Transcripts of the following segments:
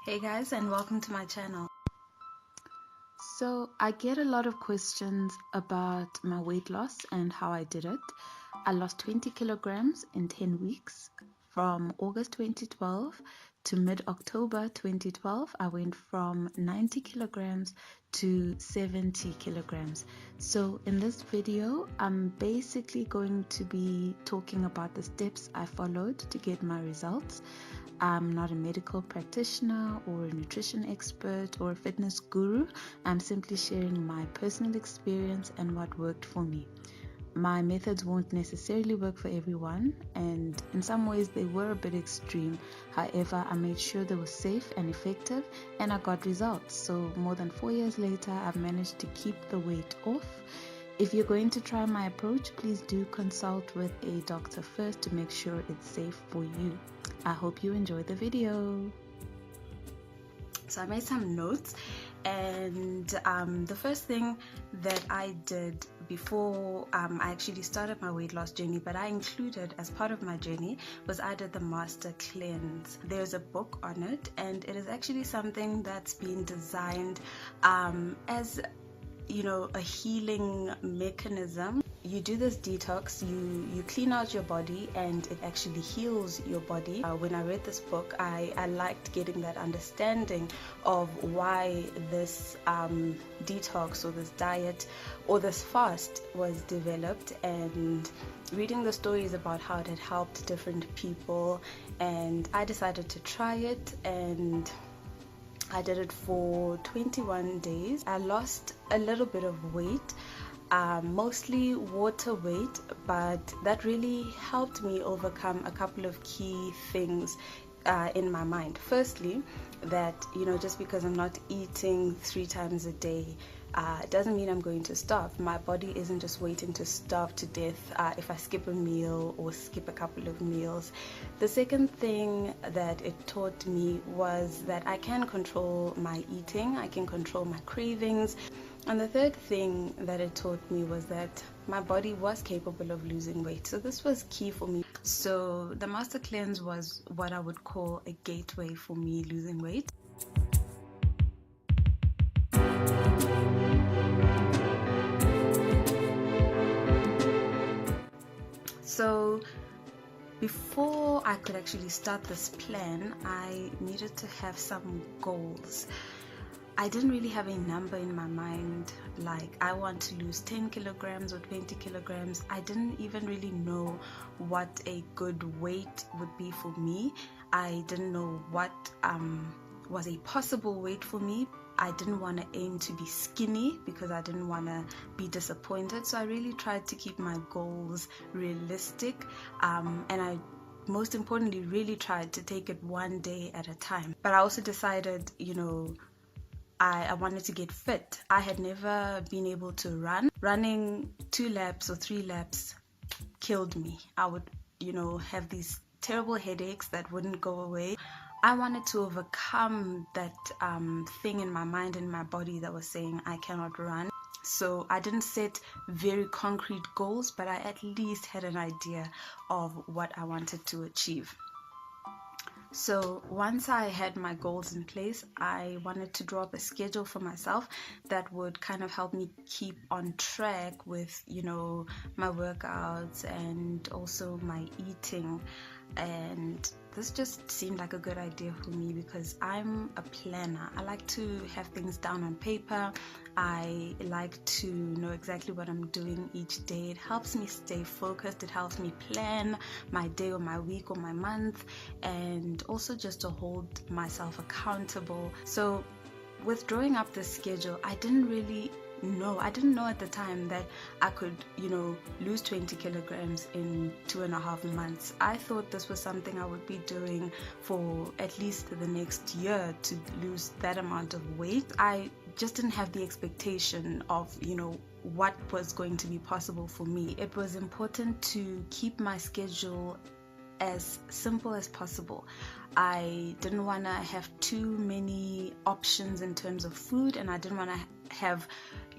Hey guys, and welcome to my channel. So I get a lot of questions about my weight loss and how I did it. I lost 20 kilograms in 10 weeks. From August 2012 to mid-October 2012, I went from 90 kilograms to 70 kilograms. So in this video, I'm basically going to be talking about the steps I followed to get my results. I'm not a medical practitioner or a nutrition expert or a fitness guru. I'm simply sharing my personal experience and what worked for me. My methods won't necessarily work for everyone, and in some ways they were a bit extreme. However, I made sure they were safe and effective, and I got results. So more than 4 years later, I've managed to keep the weight off. If you're going to try my approach, please do consult with a doctor first to make sure it's safe for you. I hope you enjoy the video. So I made some notes, and the first thing that I did before I actually started my weight loss journey, but I included as part of my journey, was I did the Master Cleanse. There's a book on it, and it is actually something that's been designed as a healing mechanism. You do this detox, you clean out your body, and it actually heals your body. When I read this book, I liked getting that understanding of why this detox or this diet or this fast was developed, and reading the stories about how it had helped different people. And I decided to try it, and I did it for 21 days. I lost a little bit of weight, mostly water weight, but that really helped me overcome a couple of key things in my mind. Firstly, that just because I'm not eating 3 times a day doesn't mean I'm going to starve. My body isn't just waiting to starve to death if I skip a meal or skip a couple of meals. The second thing that it taught me was that I can control my eating, I can control my cravings. And the third thing that it taught me was that my body was capable of losing weight. So this was key for me. So the Master Cleanse was what I would call a gateway for me losing weight. So before I could actually start this plan, I needed to have some goals. I didn't really have a number in my mind, like I want to lose 10 kilograms or 20 kilograms. I didn't even really know what a good weight would be for me. I didn't know what was a possible weight for me. I didn't want to aim to be skinny because I didn't want to be disappointed. So I really tried to keep my goals realistic, and I most importantly really tried to take it one day at a time. But I also decided, I wanted to get fit. I had never been able to run. Running 2 laps or 3 laps killed me. I would, have these terrible headaches that wouldn't go away. I wanted to overcome that thing in my mind and my body that was saying I cannot run. So I didn't set very concrete goals, but I at least had an idea of what I wanted to achieve. So once I had my goals in place, I wanted to draw up a schedule for myself that would kind of help me keep on track with, my workouts and also my eating. And this just seemed like a good idea for me because I'm a planner. I like to have things down on paper. I like to know exactly what I'm doing each day. It helps me stay focused. It helps me plan my day or my week or my month, and also just to hold myself accountable. So with drawing up this schedule, I didn't know at the time that I could, lose 20 kilograms in 2.5 months. I thought this was something I would be doing for at least the next year to lose that amount of weight. I just didn't have the expectation of, what was going to be possible for me. It was important to keep my schedule as simple as possible. I didn't want to have too many options in terms of food, and I didn't want to have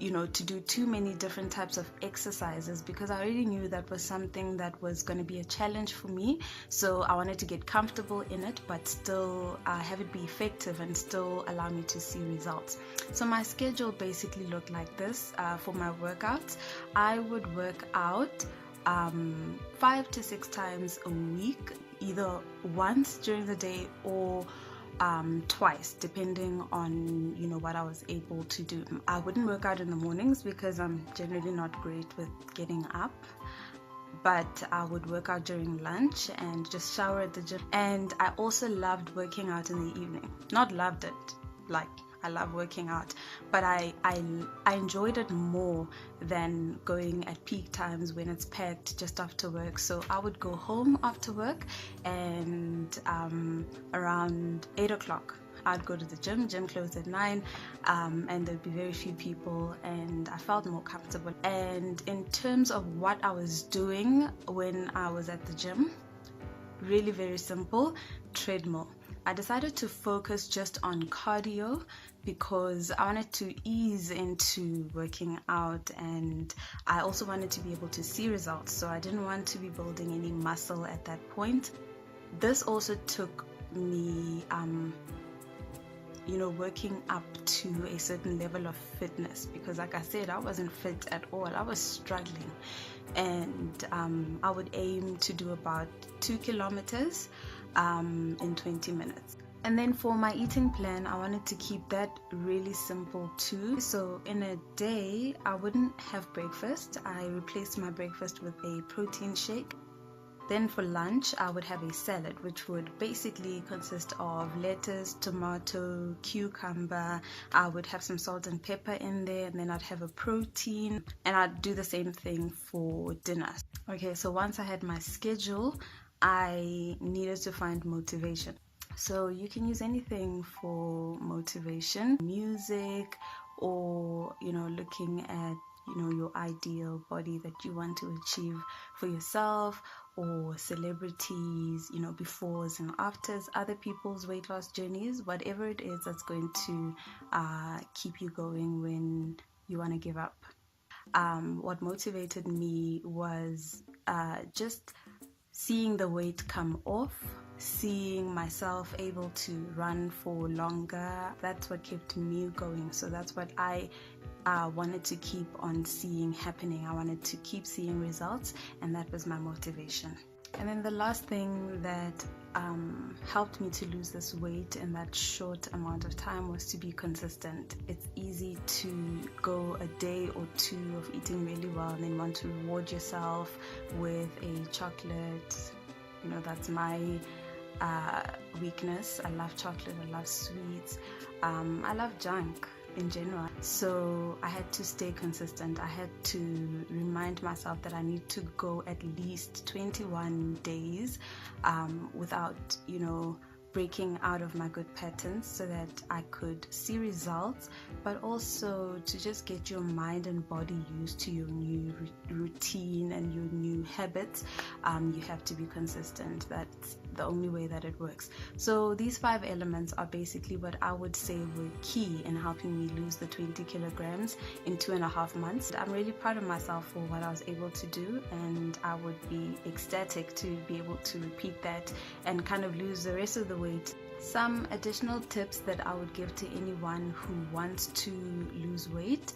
to do too many different types of exercises, because I already knew that was something that was going to be a challenge for me. So I wanted to get comfortable in it, but still have it be effective and still allow me to see results. So my schedule basically looked like this. For my workouts, I would work out 5 to 6 times a week, either once during the day or twice, depending on what I was able to do. I wouldn't work out in the mornings because I'm generally not great with getting up, but I would work out during lunch and just shower at the gym. And I also loved working out in the evening. Not loved it, like I love working out, but I enjoyed it more than going at peak times when it's packed just after work. So I would go home after work, and around 8 o'clock I'd go to the gym. Gym closed at 9, and there'd be very few people, and I felt more comfortable. And in terms of what I was doing when I was at the gym, really very simple: treadmill. I decided to focus just on cardio because I wanted to ease into working out, and I also wanted to be able to see results. So I didn't want to be building any muscle at that point. This also took me working up to a certain level of fitness, because like I said, I wasn't fit at all. I was struggling, and I would aim to do about 2 kilometers in 20 minutes. And then for my eating plan, I wanted to keep that really simple too. So in a day, I wouldn't have breakfast. I replaced my breakfast with a protein shake. Then for lunch, I would have a salad, which would basically consist of lettuce, tomato, cucumber. I would have some salt and pepper in there, and then I'd have a protein, and I'd do the same thing for dinner. Okay, so once I had my schedule, I needed to find motivation. So you can use anything for motivation: music, or looking at your ideal body that you want to achieve for yourself, or celebrities, befores and afters, other people's weight loss journeys, whatever it is that's going to keep you going when you want to give up. What motivated me was just seeing the weight come off, seeing myself able to run for longer. That's what kept me going. So that's what I wanted to keep on seeing happening. I wanted to keep seeing results, and that was my motivation. And then the last thing that helped me to lose this weight in that short amount of time was to be consistent. It's easy to go a day or two of eating really well and then want to reward yourself with a chocolate. That's my weakness. I love chocolate, I love sweets, I love junk in general. So I had to stay consistent. I had to remind myself that I need to go at least 21 days without breaking out of my good patterns, so that I could see results, but also to just get your mind and body used to your new routine and your new habits. You have to be consistent. That's the only way that it works. So these 5 elements are basically what I would say were key in helping me lose the 20 kilograms in 2.5 months. I'm really proud of myself for what I was able to do, and I would be ecstatic to be able to repeat that and kind of lose the rest of the weight. Some additional tips that I would give to anyone who wants to lose weight.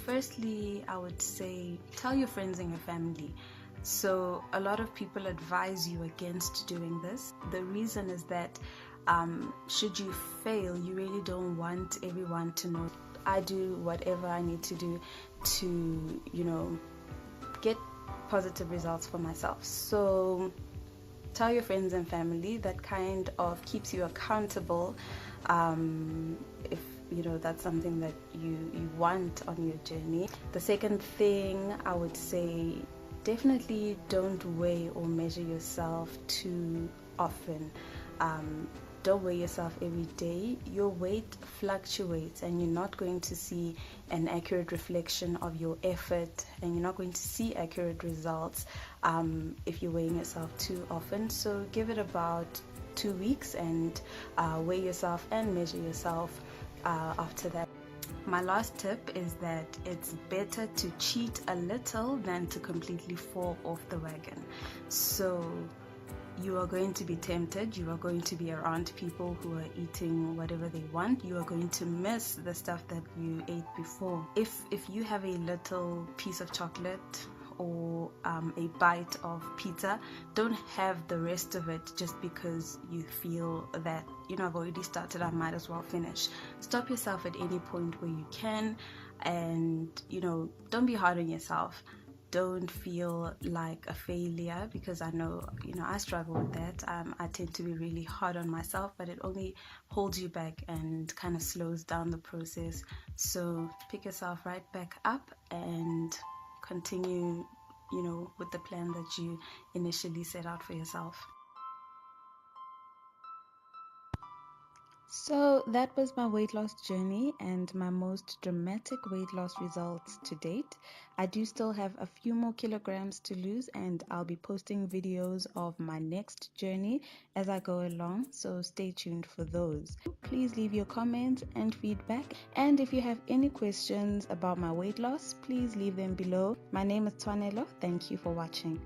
Firstly, I would say tell your friends and your family. So a lot of people advise you against doing this. The reason is that should you fail, you really don't want everyone to know. I do whatever I need to do to, get positive results for myself. So tell your friends and family. That kind of keeps you accountable if that's something that you want on your journey. The second thing I would say, definitely don't weigh or measure yourself too often. Don't weigh yourself every day. Your weight fluctuates, and you're not going to see an accurate reflection of your effort, and you're not going to see accurate results if you're weighing yourself too often. So give it about 2 weeks and weigh yourself and measure yourself after that. my last tip is that it's better to cheat a little than to completely fall off the wagon. So you are going to be tempted, you are going to be around people who are eating whatever they want, you are going to miss the stuff that you ate before. If you have a little piece of chocolate or a bite of pizza, don't have the rest of it just because you feel that, I've already started, I might as well finish. Stop yourself at any point where you can, and don't be hard on yourself. Don't feel like a failure, because I know I struggle with that. I tend to be really hard on myself, but it only holds you back and kind of slows down the process. So pick yourself right back up and continue with the plan that you initially set out for yourself. So that was my weight loss journey and my most dramatic weight loss results to date. I do still have a few more kilograms to lose, and I'll be posting videos of my next journey as I go along, so stay tuned for those. Please leave your comments and feedback, and if you have any questions about my weight loss, please leave them below. My name is Twanelo. Thank you for watching.